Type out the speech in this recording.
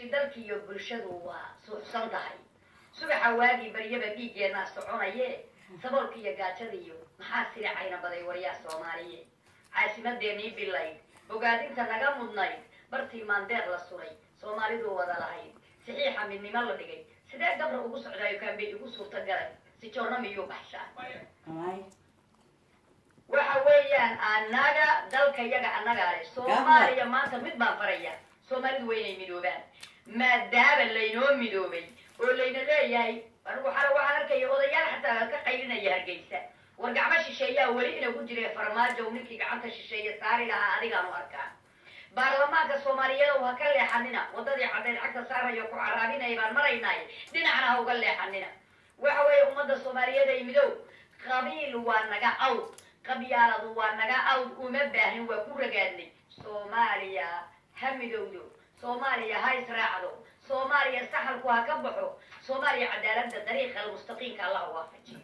dalkiiyo bulshadu waa suuxsan tahay subaxa waagii baryaba dhiiggeena soconaye saboolka iyo gaajada iyo maxaa siracayna baday waryaa Soomaaliye caasimadeennii bilay bogaadinta naga mudnayd bartii maandeeq la suray Soomaalidu wada lahayd saxiixa midnimo la dhigay sidee gabra ugu socdaayo kaambay ugu suurta galay si joorna miyuu baxshaa waxa weeyaan annaga dalka yaga annaga leh Soomaaliya maanta mid baan faraya Soomaalidu weynay midoobaan maadaama laynoo midoobay oo layna leeyahay anigu waxaan arkaya odayaal xataa ka qaylinaya Hargeysa war gacmo shisheeyaa wali inuu ku jiray farmaajo ninkii gacanta shisheeye saari lahaa adigaanu arkaa baarlamaanka Soomaaliyeed oo ka leexanina wadadii cadeed xagta saarayo ku caraabinay baan maraynay dhinacna ha uga leexanina waxa weeye ummadda Soomaaliyeed ay midow qabiil waa naga awd qabyaaladu waa naga awd uma baahin waa ku ragaadnay Soomaaliya ha midowdo Soomaaliya ha israacdo Soomaaliya saxalku ha ka baxo Soomaaliya cadaaladda dariiqa mustaqimka Allah waafajiyo